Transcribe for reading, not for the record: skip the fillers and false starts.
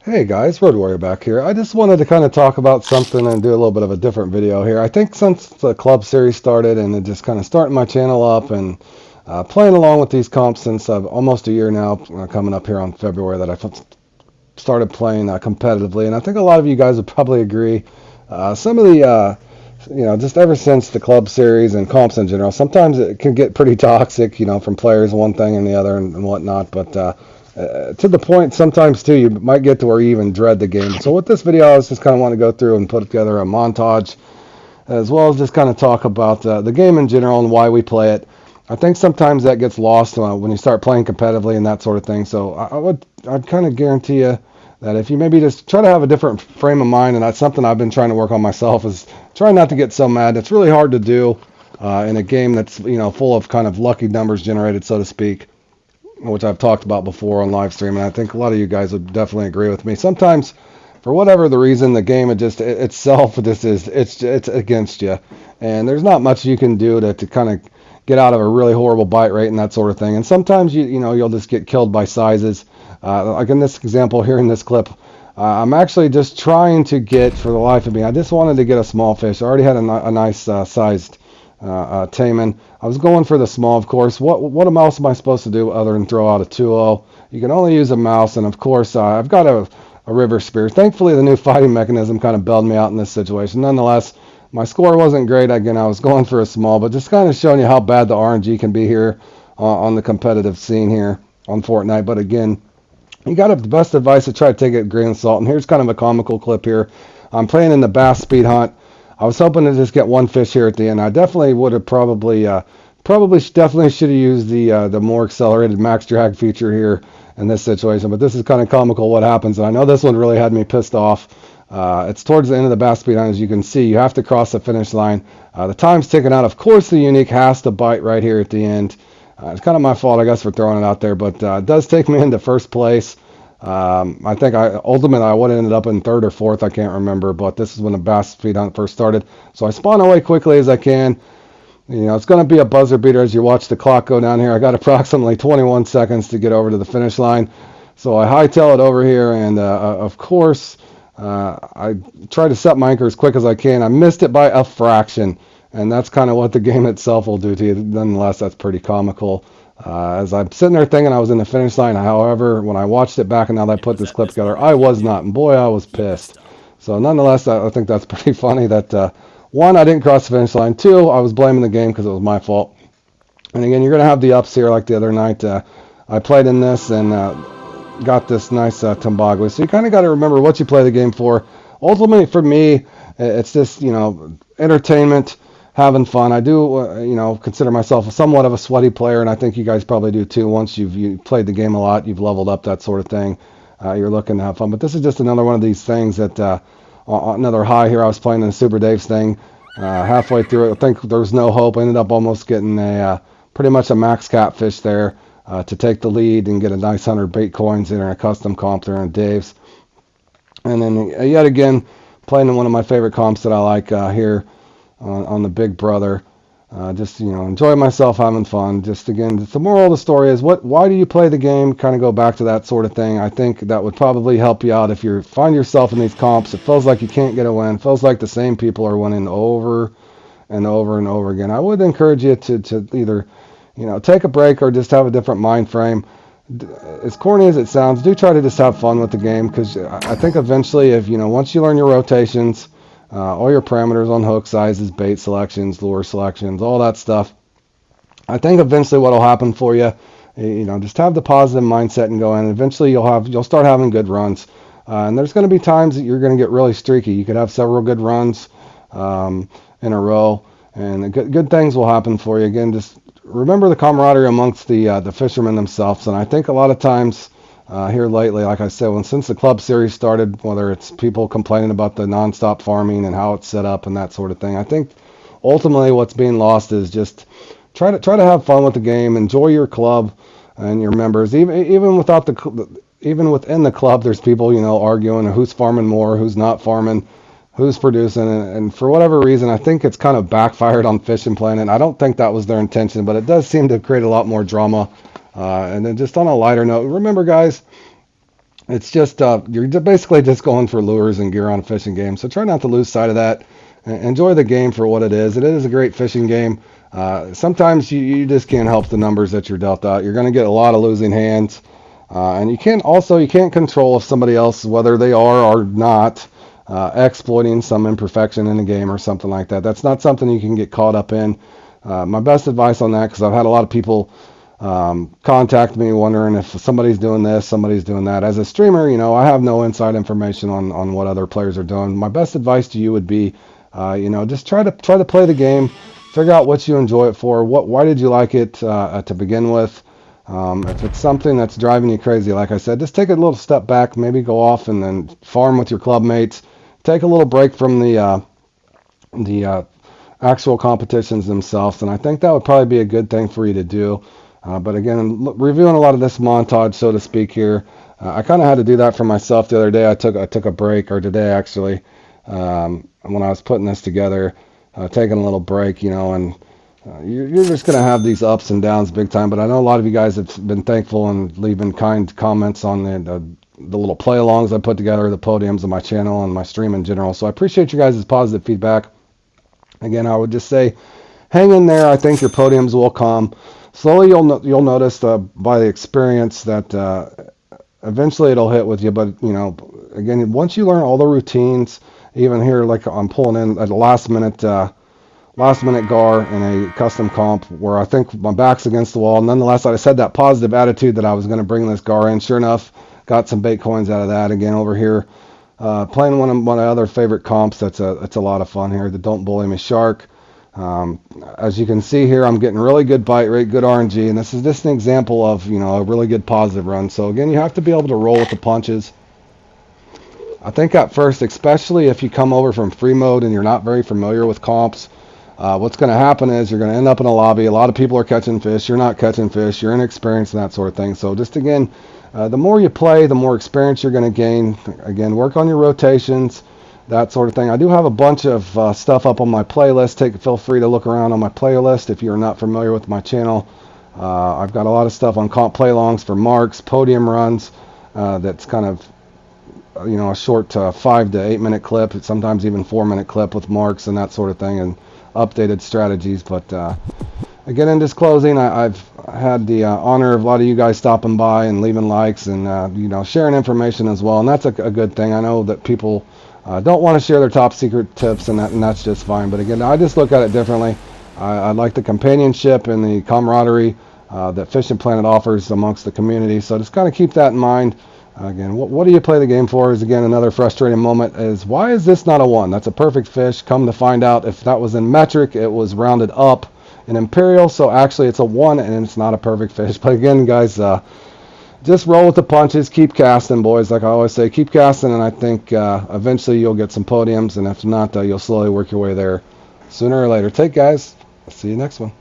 Hey guys, Road Warrior back here. I just wanted to kind of talk about something and do a little bit of a different video here. I think since the club series started and it just kind of starting my channel up and playing along with these comps since almost a year now, coming up here on February that started playing competitively. And I think a lot of you guys would probably agree. Some of the, just ever since the club series and comps in general, sometimes it can get pretty toxic, from players one thing and the other and whatnot. But to the point sometimes too you might get to where you even dread the game. So with this video I was just kind of want to go through and put together a montage as well as just kind of talk about the game in general and why we play it. I think sometimes that gets lost when you start playing competitively and that sort of thing. So I'd kind of guarantee you that if you maybe just try to have a different frame of mind, and that's something I've been trying to work on myself, is trying not to get so mad. It's really hard to do in a game that's full of kind of lucky numbers generated, so to speak, which I've talked about before on live stream, and I think a lot of you guys would definitely agree with me. Sometimes, for whatever the reason, the game itself just is it's against you, and there's not much you can do to kind of get out of a really horrible bite rate and that sort of thing. And sometimes you'll just get killed by sizes. Like in this example here in this clip, I'm actually just trying to get, for the life of me, I just wanted to get a small fish. I already had a nice sized Taman. I was going for the small, of course. What else am I supposed to do other than throw out a 2-0? You can only use a mouse, and of course, I've got a river spear. Thankfully, the new fighting mechanism kind of bailed me out in this situation. Nonetheless, my score wasn't great. Again, I was going for a small, but just kind of showing you how bad the RNG can be here on the competitive scene here on Fortnite. But again, you got the best advice to try to take it with a grain of salt. And here's kind of a comical clip here. I'm playing in the bass speed hunt. I was hoping to just get one fish here at the end. I definitely would have definitely should have used the more accelerated max drag feature here in this situation. But this is kind of comical what happens. And I know this one really had me pissed off. It's towards the end of the bass speed hunt, as you can see. You have to cross the finish line. The time's ticking out. Of course, the unique has to bite right here at the end. It's kind of my fault, I guess, for throwing it out there, but it does take me into first place. I think ultimately I would have ended up in third or fourth, I can't remember, but this is when the bass speed hunt first started. So I spawn away quickly as I can. It's going to be a buzzer beater as you watch the clock go down here. I got approximately 21 seconds to get over to the finish line. So I hightail it over here, and of course, I try to set my anchor as quick as I can. I missed it by a fraction. And that's kind of what the game itself will do to you. Nonetheless, that's pretty comical. As I'm sitting there thinking I was in the finish line, however, when I watched it back and now that I put this clip together, I was not. And boy, I was pissed. So nonetheless, I think that's pretty funny that, one, I didn't cross the finish line. Two, I was blaming the game because it was my fault. And again, you're going to have the ups here like the other night. I played in this and got this nice Tombagwe. So you kind of got to remember what you play the game for. Ultimately, for me, it's just, entertainment, having fun. I do, consider myself somewhat of a sweaty player, and I think you guys probably do too. Once you've played the game a lot, you've leveled up, that sort of thing. You're looking to have fun. But this is just another one of these things that, another high here. I was playing in the Super Dave's thing. Halfway through it, I think there was no hope. I ended up almost getting pretty much a max catfish there to take the lead and get a nice 100 bait coins in a custom comp there in Dave's. And then yet again, playing in one of my favorite comps that I like here on the Big Brother. Just enjoy myself, having fun. Just again, the moral of the story is why do you play the game? Kind of go back to that sort of thing. I think that would probably help you out if you find yourself in these comps. It feels like you can't get a win. It feels like the same people are winning over and over and over again. I would encourage you to either take a break or just have a different mind frame. As corny as it sounds, do try to just have fun with the game, because I think eventually, if once you learn your rotations, all your parameters on hook sizes, bait selections, lure selections, all that stuff, I think eventually what will happen for you, just have the positive mindset and go in. Eventually you'll start having good runs, and there's going to be times that you're going to get really streaky. You could have several good runs in a row, and good things will happen for you. Again, just remember the camaraderie amongst the fishermen themselves. And I think a lot of times here lately, like I said, since the club series started, whether it's people complaining about the nonstop farming and how it's set up and that sort of thing, I think ultimately what's being lost is just try to have fun with the game, enjoy your club and your members. Even within the club, there's people arguing who's farming more, who's not farming, who's producing, and for whatever reason, I think it's kind of backfired on Fishing Planet. I don't think that was their intention, but it does seem to create a lot more drama. And then just on a lighter note, remember guys, It's just you're basically just going for lures and gear on a fishing game. So try not to lose sight of that. Enjoy the game for what it is. It is a great fishing game. Sometimes you just can't help the numbers that you're dealt out. You're going to get a lot of losing hands, and you can't control if somebody else, whether they are or not, exploiting some imperfection in the game or something like that. That's not something you can get caught up in. My best advice on that, because I've had a lot of people contact me wondering if somebody's doing this, somebody's doing that. As a streamer, I have no inside information on what other players are doing. My best advice to you would be, just try to play the game, figure out what you enjoy it for, why did you like it to begin with. If it's something that's driving you crazy, like I said, just take a little step back, maybe go off and then farm with your club mates. Take a little break from the actual competitions themselves, and I think that would probably be a good thing for you to do. But again, reviewing a lot of this montage, so to speak, here, I kind of had to do that for myself the other day. I took a break, or today actually, when I was putting this together, taking a little break, and you're just going to have these ups and downs big time. But I know a lot of you guys have been thankful and leaving kind comments on the little play-alongs I put together, the podiums on my channel and my stream in general. So I appreciate you guys' positive feedback. Again, I would just say, hang in there. I think your podiums will come. Slowly, you'll notice by the experience that eventually it'll hit with you. But again, once you learn all the routines, even here, like I'm pulling in at the last minute gar in a custom comp where I think my back's against the wall. Nonetheless, I said that positive attitude that I was going to bring this gar in. Sure enough, got some bait coins out of that. Again, over here, playing one of my other favorite comps. That's a lot of fun here. The Don't Bully Me Shark. As you can see here, I'm getting really good bite rate, good RNG, and this is just an example of a really good positive run. So again, you have to be able to roll with the punches. I think at first, especially if you come over from free mode and you're not very familiar with comps, what's going to happen is you're going to end up in a lobby. A lot of people are catching fish. You're not catching fish. You're inexperienced and that sort of thing. So just again, the more you play, the more experience you're going to gain. Again, work on your rotations, that sort of thing. I do have a bunch of stuff up on my playlist. Feel free to look around on my playlist if you're not familiar with my channel. I've got a lot of stuff on comp play-alongs for marks, podium runs. That's kind of a short 5 to 8 minute clip, sometimes even 4-minute clip with marks and that sort of thing, and updated strategies. But again, in this closing, I've had the honor of a lot of you guys stopping by and leaving likes and sharing information as well, and that's a good thing. I know that people don't want to share their top secret tips, and that's just fine. But again, I just look at it differently. I like the companionship and the camaraderie that Fishing Planet offers amongst the community. So just kind of keep that in mind. Again, what do you play the game for? Is again another frustrating moment. Is why is this not a 1? That's a perfect fish. Come to find out, if that was in metric, it was rounded up in imperial. So actually, it's a 1, and it's not a perfect fish. But again, guys. Just roll with the punches. Keep casting, boys. Like I always say, keep casting, and I think eventually you'll get some podiums, and if not, you'll slowly work your way there sooner or later. Take, guys. I'll see you next one.